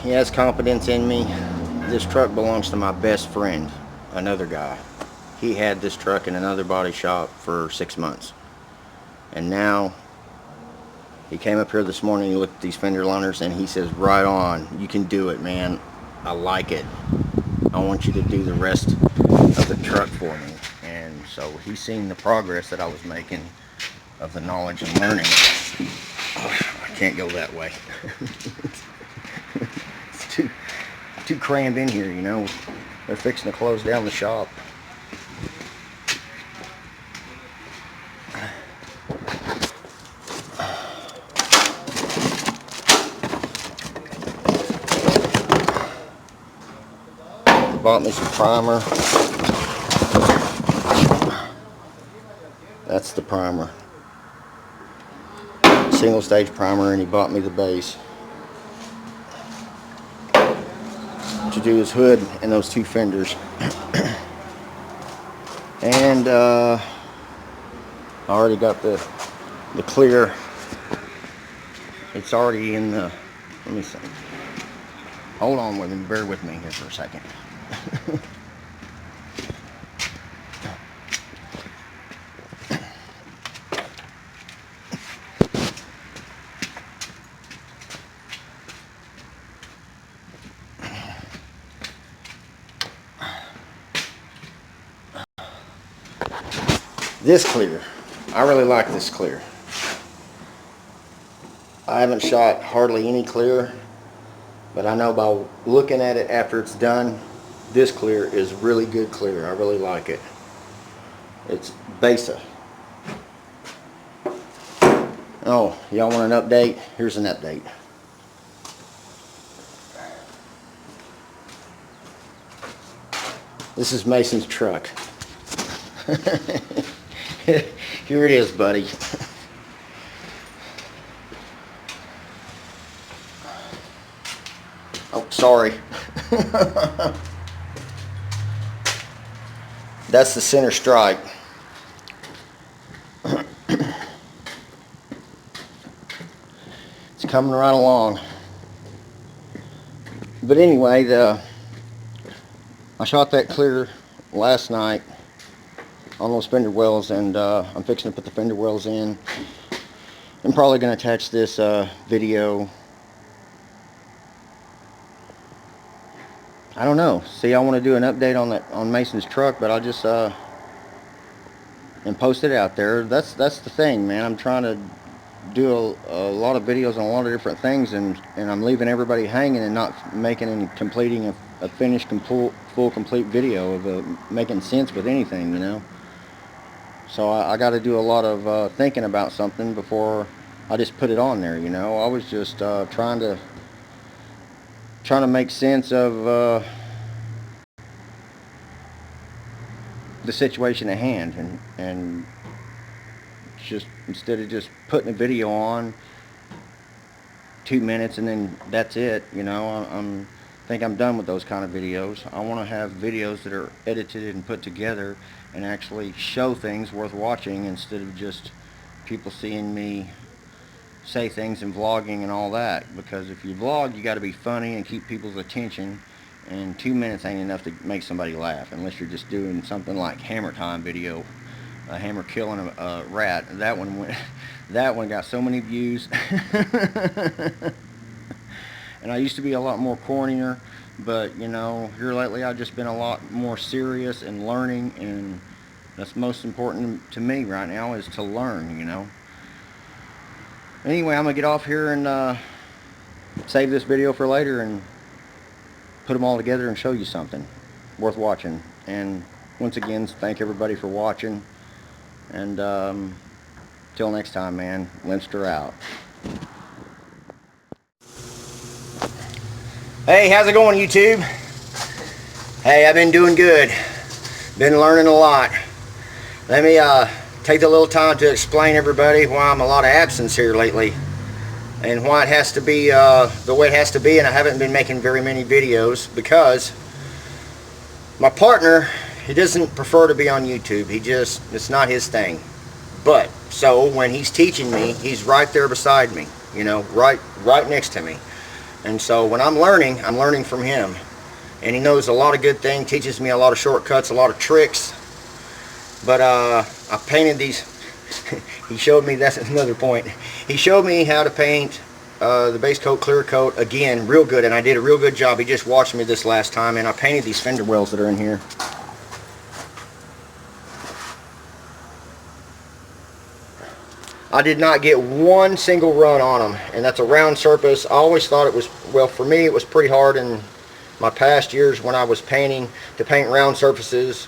he has confidence in me. This truck belongs to my best friend, another guy. He had this truck in another body shop for 6 months. And now, he came up here this morning, he looked at these fender liners, and he says, right on, you can do it, man. I like it. I want you to do the rest of the truck for me. And so he's seen the progress that I was making of the knowledge and learning. Oh, I can't go that way. It's too crammed in here, you know. They're fixing to close down the shop. Bought me some primer. That's the primer. Single stage primer, and he bought me the base to do his hood and those two fenders. And I already got the clear. It's already in the, let me see. Hold on with me, bear with me here for a second. This clear, I really like this clear. I haven't shot hardly any clear, but I know by looking at it after it's done, this clear is really good clear. I really like it. It's Besa. Oh, y'all want an update? Here's an update. This is Mason's truck. Here it is, buddy. Oh, sorry. That's the center strike. It's coming right along. But anyway, I shot that clear last night on those fender wells, and I'm fixing to put the fender wells in. I'm probably going to attach this video. I don't know. See, I want to do an update on Mason's truck, but I'll just and post it out there. That's the thing, man. I'm trying to do a lot of videos on a lot of different things, and I'm leaving everybody hanging and not making and completing a finished, full complete video of making sense with anything, you know. So I got to do a lot of thinking about something before I just put it on there, you know. I was just trying to make sense of the situation at hand, and just instead of just putting a video on 2 minutes and then that's it, you know. I think I'm done with those kind of videos. I want to have videos that are edited and put together and actually show things worth watching, instead of just people seeing me say things and vlogging and all that. Because if you vlog, you got to be funny and keep people's attention, and 2 minutes ain't enough to make somebody laugh, unless you're just doing something like Hammer Time video, a hammer killing a rat. That one got so many views. And I used to be a lot more cornier, but you know, here lately I've just been a lot more serious and learning, and that's most important to me right now, is to learn, you know. Anyway, I'm gonna get off here and save this video for later and put them all together and show you something worth watching. And once again, thank everybody for watching, and till next time, man, Leinster out. Hey, how's it going, YouTube? Hey, I've been doing good. Been learning a lot. Let me take a little time to explain everybody why I'm a lot of absence here lately, and why it has to be the way it has to be, and I haven't been making very many videos because my partner, he doesn't prefer to be on YouTube. It's not his thing. But so when he's teaching me, he's right there beside me, you know, right next to me. And so when I'm learning from him. And he knows a lot of good things, teaches me a lot of shortcuts, a lot of tricks. But I painted these. He showed me, that's another point. He showed me how to paint the base coat, clear coat, again, real good. And I did a real good job. He just watched me this last time, and I painted these fender wells that are in here. I did not get one single run on them, and that's a round surface. I always thought it was, well, for me it was pretty hard in my past years when I was painting, to paint round surfaces,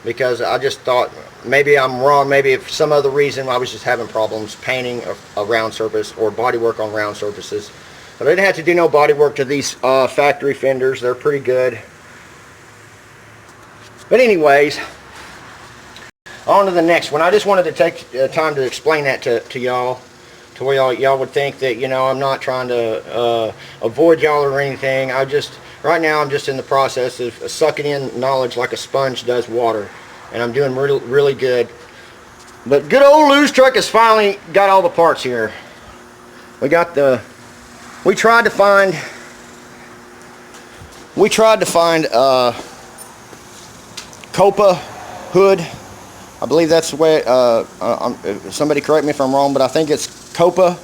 because I just thought, maybe I'm wrong, maybe if some other reason I was just having problems painting a round surface or body work on round surfaces. But I didn't have to do no body work to these factory fenders. They're pretty good. But anyways, on to the next one. I just wanted to take time to explain that to y'all, to where y'all would think that, you know, I'm not trying to avoid y'all or anything. Right now I'm just in the process of sucking in knowledge like a sponge does water, and I'm doing really good. But good old Lou's truck has finally got all the parts here. We tried to find Copa hood. I believe that's the way, somebody correct me if I'm wrong, but I think it's Copa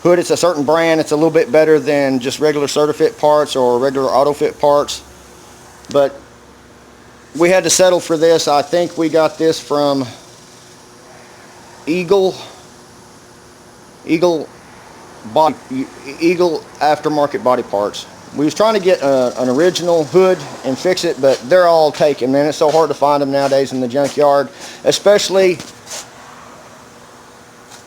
hood. It's a certain brand. It's a little bit better than just regular CertaFit parts or regular AutoFit parts. But we had to settle for this. I think we got this from Eagle aftermarket body parts. We was trying to get an original hood and fix it, but they're all taken, man. It's so hard to find them nowadays in the junkyard, especially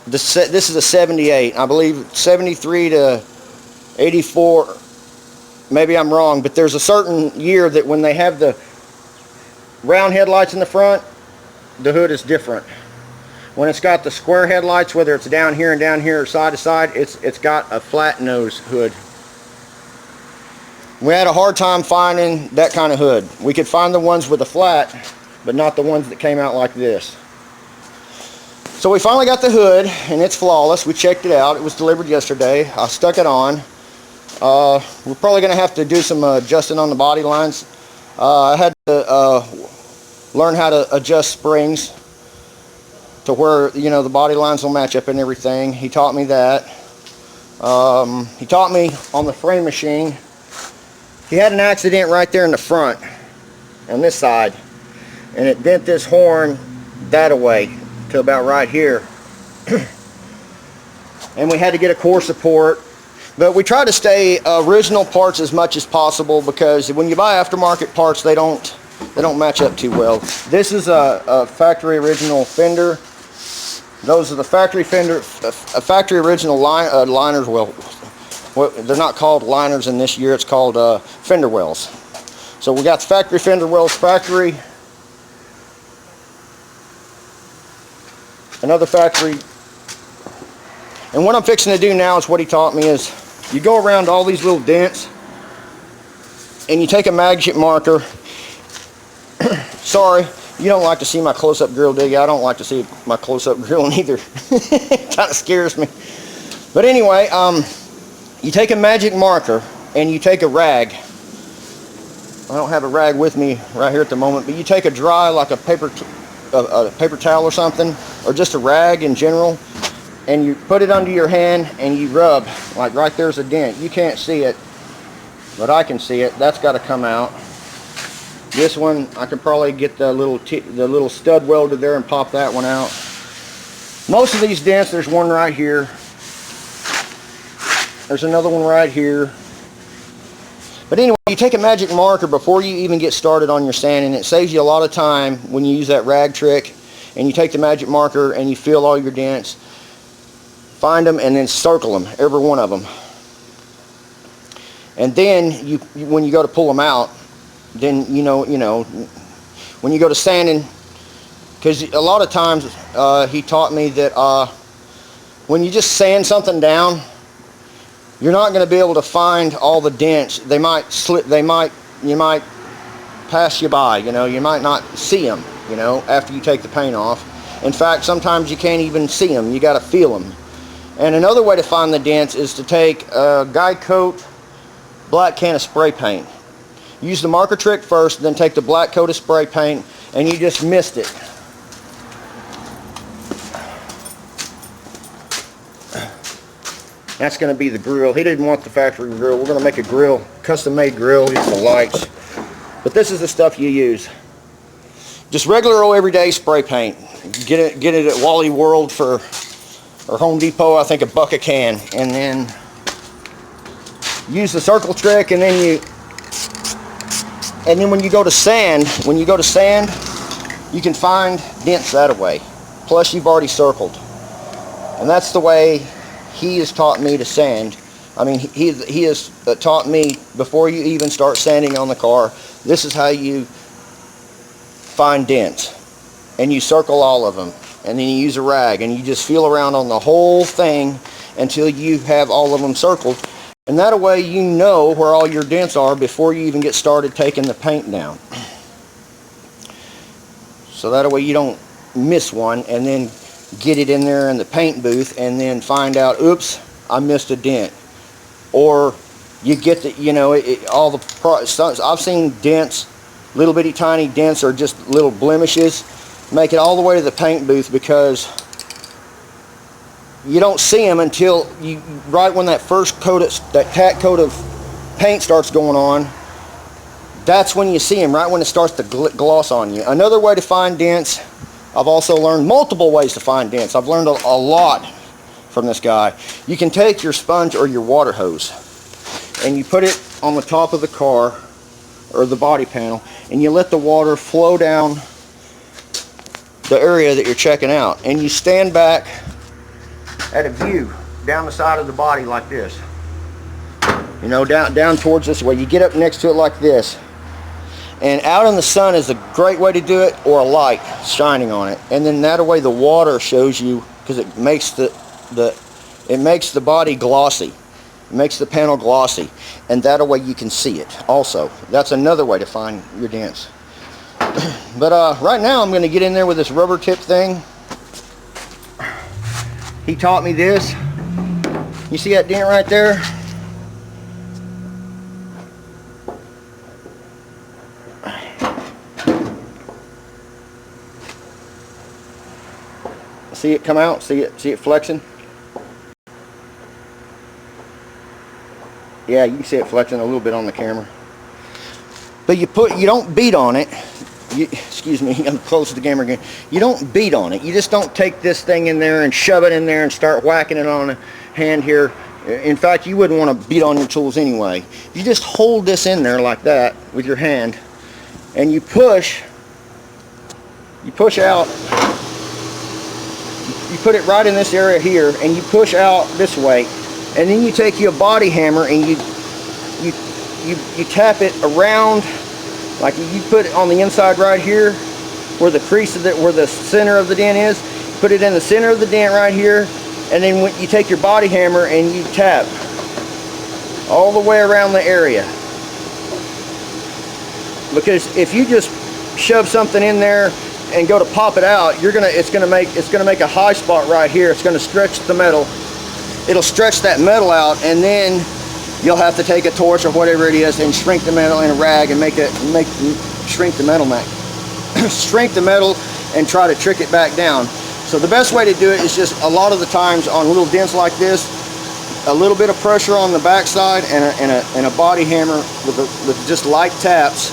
this is a 78. I believe 73 to 84. Maybe I'm wrong, but there's a certain year that when they have the round headlights in the front, the hood is different. When it's got the square headlights, whether it's down here and down here or side to side, it's got a flat nose hood. We had a hard time finding that kind of hood. We could find the ones with a flat, but not the ones that came out like this. So we finally got the hood, and it's flawless. We checked it out. It was delivered yesterday. I stuck it on. We're probably going to have to do some adjusting on the body lines. I had to learn how to adjust springs to where, you know, the body lines will match up and everything. He taught me that. He taught me on the frame machine. He had an accident right there in the front on this side, and it bent this horn that away to about right here. And we had to get a core support, but we try to stay original parts as much as possible, because when you buy aftermarket parts, they don't match up too well. This is a factory original fender. Those are the factory fender, factory original liners. Well, they're not called liners in this year. It's called fender wells. So we got the factory fender wells, factory. Another factory. And what I'm fixing to do now is what he taught me is you go around all these little dents and you take a magic marker. Sorry, you don't like to see my close-up grill, do you? I don't like to see my close-up grill either. It kind of scares me. But anyway, you take a magic marker and you take a rag. I don't have a rag with me right here at the moment, but you take a dry, like a paper towel or something, or just a rag in general, and you put it under your hand and you rub. Like right there's a dent. You can't see it, but I can see it. That's got to come out. This one, I could probably get the little stud welder there and pop that one out. Most of these dents, there's one right here. There's another one right here. But anyway, you take a magic marker before you even get started on your sanding. It saves you a lot of time when you use that rag trick. And you take the magic marker and you fill all your dents. Find them and then circle them, every one of them. And then when you go to pull them out, then you know when you go to sanding, because a lot of times he taught me that when you just sand something down, you're not going to be able to find all the dents. They might slip. You might pass you by. You might not see them. After you take the paint off. In fact, sometimes you can't even see them. You got to feel them. And another way to find the dents is to take a Guy Coat black can of spray paint. Use the marker trick first, then take the black coat of spray paint, and you just mist it. That's going to be the grill. He didn't want the factory grill. We're going to make a grill, custom-made grill. These are the lights. But this is the stuff you use. Just regular old everyday spray paint. Get it at Wally World or Home Depot, I think $1 a can. And then use the circle trick, and then when you go to sand, you can find dents that way. Plus you've already circled. And that's the way he has taught me to sand. I mean, he has taught me, before you even start sanding on the car, this is how you find dents. And you circle all of them. And then you use a rag, and you just feel around on the whole thing until you have all of them circled. And that way you know where all your dents are before you even get started taking the paint down. So that way you don't miss one and then get it in there in the paint booth and then find out, oops, I missed a dent. Or you get the, you know, I've seen dents, little bitty tiny dents, or just little blemishes, make it all the way to the paint booth, because you don't see them until right when that first coat, that tack coat of paint starts going on. That's when you see them, right when it starts to gloss on you. Another way to find dents, I've also learned multiple ways to find dents. I've learned a lot from this guy. You can take your sponge or your water hose and you put it on the top of the car or the body panel, and you let the water flow down the area that you're checking out, and you stand back at a view down the side of the body like this, you know, down towards this way. You get up next to it like this, and out in the sun is a great way to do it, or a light shining on it. And then that way the water shows you, because it makes the body glossy. It makes the panel glossy, and that way you can see it also. That's another way to find your dents. But right now I'm going to get in there with this rubber tip thing. He taught me this. You see that dent right there? See it come out? See it flexing? Yeah, you can see it flexing a little bit on the camera. But you don't beat on it. Excuse me, I'm close to the camera again. You don't beat on it. You just don't take this thing in there and shove it in there and start whacking it on a hand here. In fact, you wouldn't want to beat on your tools anyway. You just hold this in there like that with your hand, and you push out. You put it right in this area here, and you push out this way, and then you take your body hammer and you tap it around, like you put it on the inside right here, where the crease of where the center of the dent is. Put it in the center of the dent right here, and then when you take your body hammer and you tap all the way around the area. Because if you just shove something in there and go to pop it out, it's gonna make a high spot right here. It's gonna stretch the metal. It'll stretch that metal out, and then you'll have to take a torch or whatever it is and shrink the metal in a rag and shrink the metal shrink the metal and try to trick it back down. So the best way to do it is just, a lot of the times on little dents like this, a little bit of pressure on the backside and a body hammer with just light taps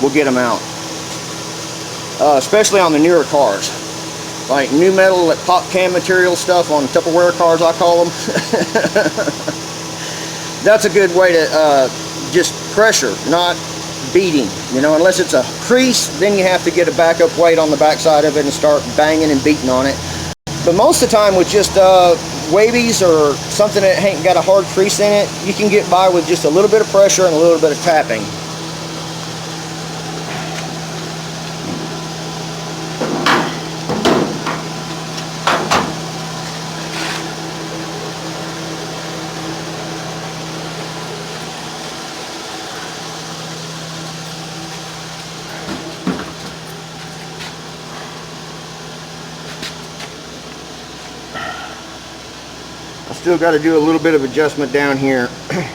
will get them out. Especially on the newer cars, like new metal, like pop can material stuff on Tupperware cars, I call them. That's a good way to just pressure, not beating. You know, unless it's a crease, then you have to get a backup weight on the backside of it and start banging and beating on it. But most of the time with just wavies or something that ain't got a hard crease in it, you can get by with just a little bit of pressure and a little bit of tapping. still got to do a little bit of adjustment down here. I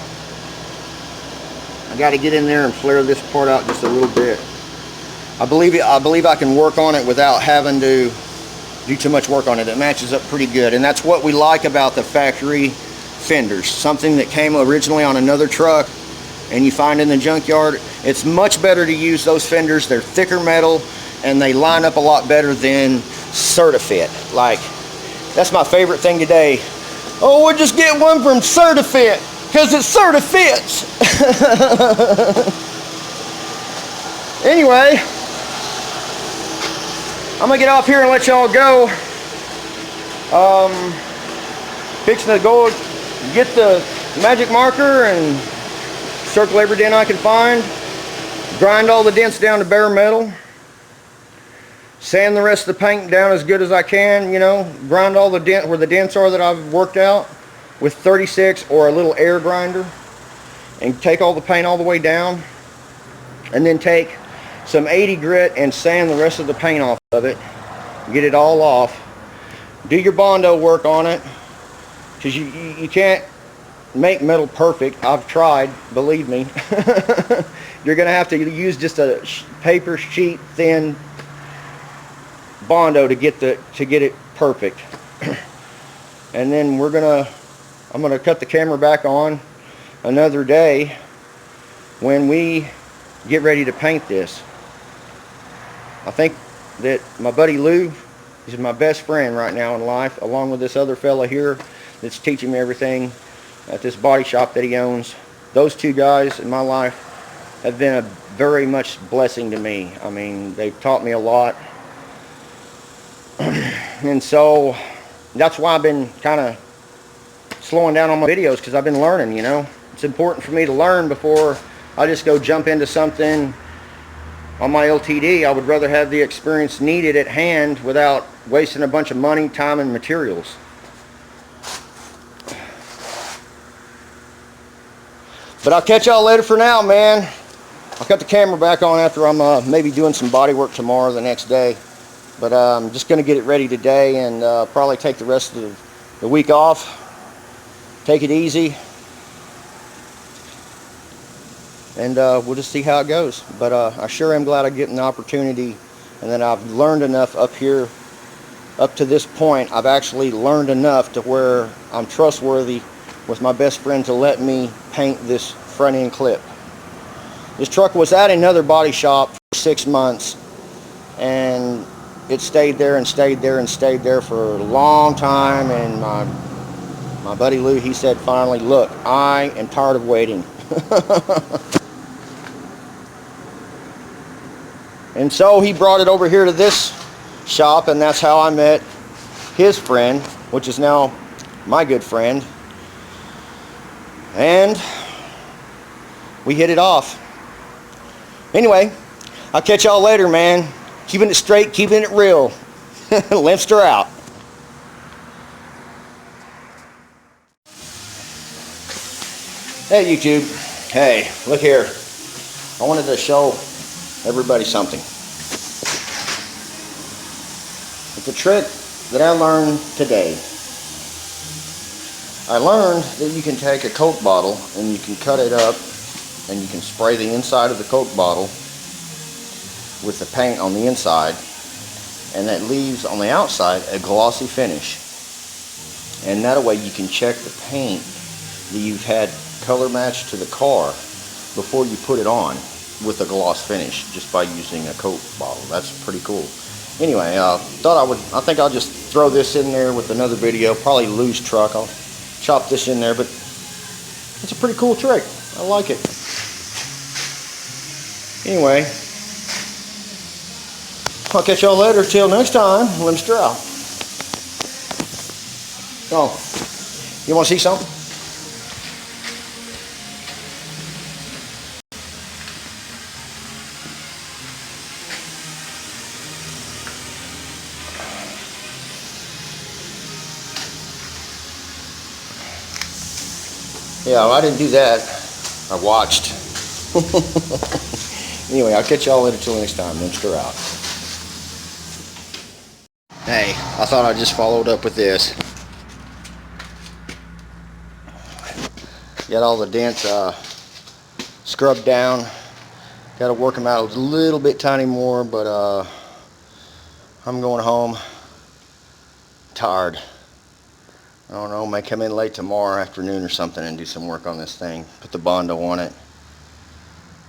got to get in there and flare this part out just a little bit. I believe I can work on it without having to do too much work on it. It matches up pretty good, and that's what we like about the factory fenders. Something that came originally on another truck and you find in the junkyard. It's much better to use those fenders. They're thicker metal and they line up a lot better than Certifit. Like, that's my favorite thing today. Oh, we'll just get one from Certifit because it Certifits. Anyway, I'm gonna get off here and let y'all go. Fixing to go get the magic marker and circle every dent I can find. Grind all the dents down to bare metal. Sand the rest of the paint down as good as I can, you know. Grind all the dent where the dents are that I've worked out with 36 or a little air grinder. And take all the paint all the way down. And then take some 80 grit and sand the rest of the paint off of it. Get it all off. Do your Bondo work on it. Because you can't make metal perfect. I've tried, believe me. You're going to have to use just a paper sheet thin Bondo to get it perfect. And then I'm gonna cut the camera back on another day when we get ready to paint this. I think that my buddy Lou is my best friend right now in life, along with this other fella here that's teaching me everything at this body shop that he owns. Those two guys in my life have been a very much blessing to me. I mean, they've taught me a lot. And so that's why I've been kind of slowing down on my videos, because I've been learning, you know. It's important for me to learn before I just go jump into something on my LTD. I would rather have the experience needed at hand without wasting a bunch of money, time, and materials. But I'll catch y'all later for now, man. I'll cut the camera back on after I'm maybe doing some body work tomorrow or the next day. But I'm just going to get it ready today and probably take the rest of the week off. Take it easy. And we'll just see how it goes. But I sure am glad I'm getting the opportunity, and that I've learned enough up here. Up to this point, I've actually learned enough to where I'm trustworthy with my best friend to let me paint this front end clip. This truck was at another body shop for 6 months, and it stayed there and stayed there and stayed there for a long time. And my buddy Lou, he said finally, look, I am tired of waiting. And so he brought it over here to this shop, and that's how I met his friend, which is now my good friend. And we hit it off. Anyway, I'll catch y'all later, man. Keeping it straight, keeping it real. Limster out. Hey YouTube. Hey, look here. I wanted to show everybody something. It's a trick that I learned today. I learned that you can take a Coke bottle and you can cut it up and you can spray the inside of the Coke bottle with the paint on the inside, and that leaves on the outside a glossy finish. And that way you can check the paint that you've had color matched to the car before you put it on with a gloss finish, just by using a Coke bottle. That's pretty cool. Anyway, I think I'll just throw this in there with another video, probably Lou's truck. I'll chop this in there, but it's a pretty cool trick. I like it. Anyway, I'll catch y'all later. Till next time, Limster out. Oh, you want to see something? Yeah, well, I didn't do that. I watched. Anyway, I'll catch y'all later till next time. Limster out. Hey, I thought I just followed up with this. Got all the dents scrubbed down. Got to work them out a little bit tiny more, but I'm going home tired. I don't know, may come in late tomorrow afternoon or something and do some work on this thing. Put the Bondo on it.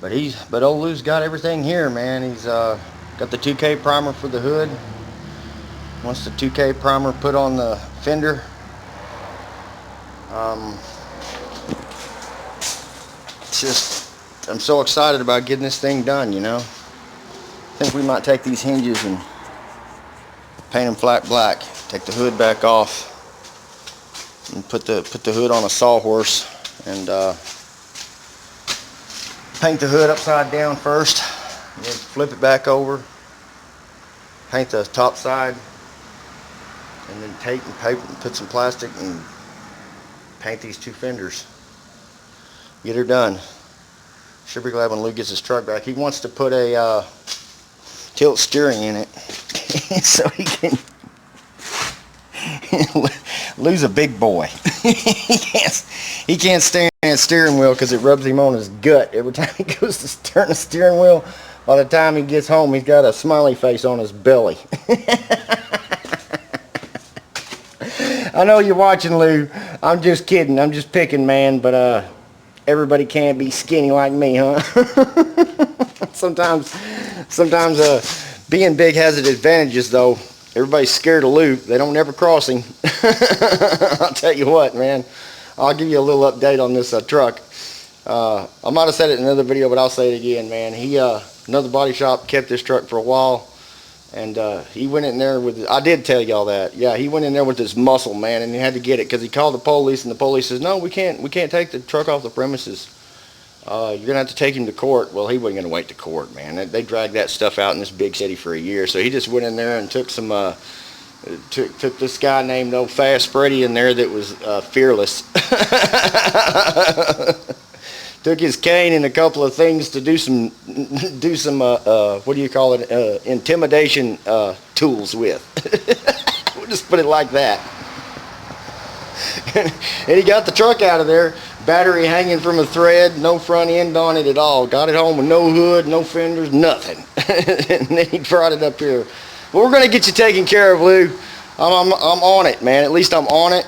But old Lou's got everything here, man. He's got the 2K primer for the hood. Once the 2K primer put on the fender, it's just, I'm so excited about getting this thing done, you know. I think we might take these hinges and paint them flat black. Take the hood back off and put the hood on a sawhorse and paint the hood upside down first, and then flip it back over, paint the top side, and then tape and paper and put some plastic and paint these two fenders. Get her done. Should be glad when Lou gets his truck back. He wants to put a tilt steering in it so he can. Lou's a big boy. he can't stand that steering wheel because it rubs him on his gut every time he goes to turn the steering wheel. By the time he gets home, he's got a smiley face on his belly. I know you're watching, Lou. I'm just kidding. I'm just picking, man. But everybody can't be skinny like me, huh? Sometimes being big has its advantages, though. Everybody's scared of Lou. They don't never cross him. I'll tell you what, man. I'll give you a little update on this truck. I might have said it in another video, but I'll say it again, man. Another body shop kept this truck for a while, and he went in there with, I did tell y'all that. Yeah, he went in there with his muscle, man, and he had to get it because he called the police, and the police says, no, we can't take the truck off the premises. You're going to have to take him to court. Well, he wasn't going to wait to court, man. They dragged that stuff out in this big city for a year. So he just went in there and took some, took this guy named Old Fast Freddy in there that was fearless. Took his cane and a couple of things to do some what do you call it, intimidation tools with. We'll just put it like that. And he got the truck out of there. Battery hanging from a thread, no front end on it at all. Got it home with no hood, no fenders, nothing. And then he brought it up here. Well, we're going to get you taken care of, Lou. I'm on it, man. At least I'm on it.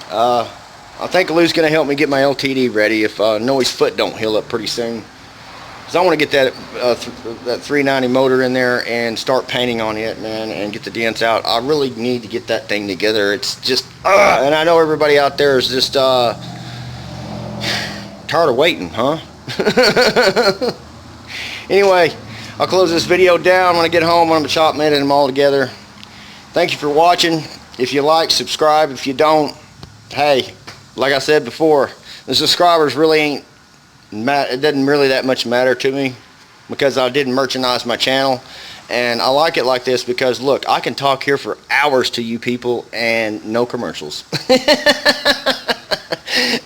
I think Lou's going to help me get my LTD ready if Noe's foot don't heal up pretty soon. Because I want to get that 390 motor in there and start painting on it, man, and get the dents out. I really need to get that thing together. It's just, and I know everybody out there is just tired of waiting, huh? Anyway, I'll close this video down when I get home. I'm going to chop minute them all together. Thank you for watching. If you like, subscribe. If you don't, hey, like I said before, the subscribers really ain't, it doesn't really that much matter to me because I didn't merchandise my channel. And I like it like this because, look, I can talk here for hours to you people and no commercials.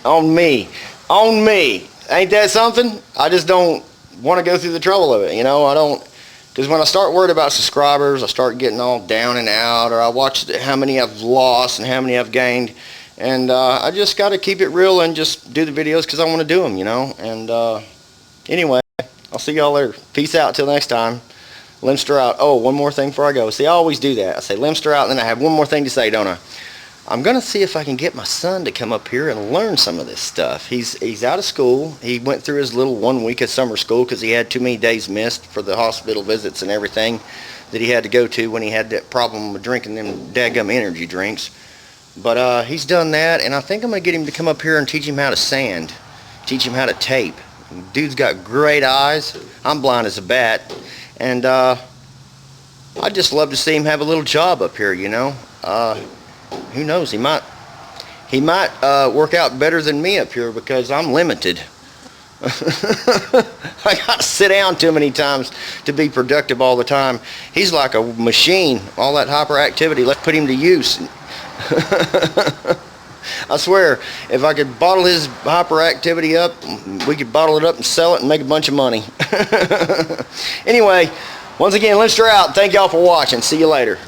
On me. On me. Ain't that something? I just don't want to go through the trouble of it, you know. I don't, because when I start worried about subscribers, I start getting all down and out, or I watch how many I've lost and how many I've gained. And I just got to keep it real and just do the videos because I want to do them, you know. And anyway, I'll see y'all later. Peace out till next time. Limster out. Oh, one more thing before I go. See, I always do that. I say Limster out, and then I have one more thing to say, don't I? I'm going to see if I can get my son to come up here and learn some of this stuff. He's out of school. He went through his little 1 week of summer school because he had too many days missed for the hospital visits and everything that he had to go to when he had that problem with drinking them daggum energy drinks. But he's done that, and I think I'm going to get him to come up here and teach him how to sand, teach him how to tape. Dude's got great eyes. I'm blind as a bat. And I'd just love to see him have a little job up here, you know. Who knows? He might work out better than me up here because I'm limited. I got to sit down too many times to be productive all the time. He's like a machine. All that hyperactivity, let's put him to use. I swear, if I could bottle his hyperactivity up, we could bottle it up and sell it and make a bunch of money. Anyway, once again, Limster out. Thank y'all for watching. See you later.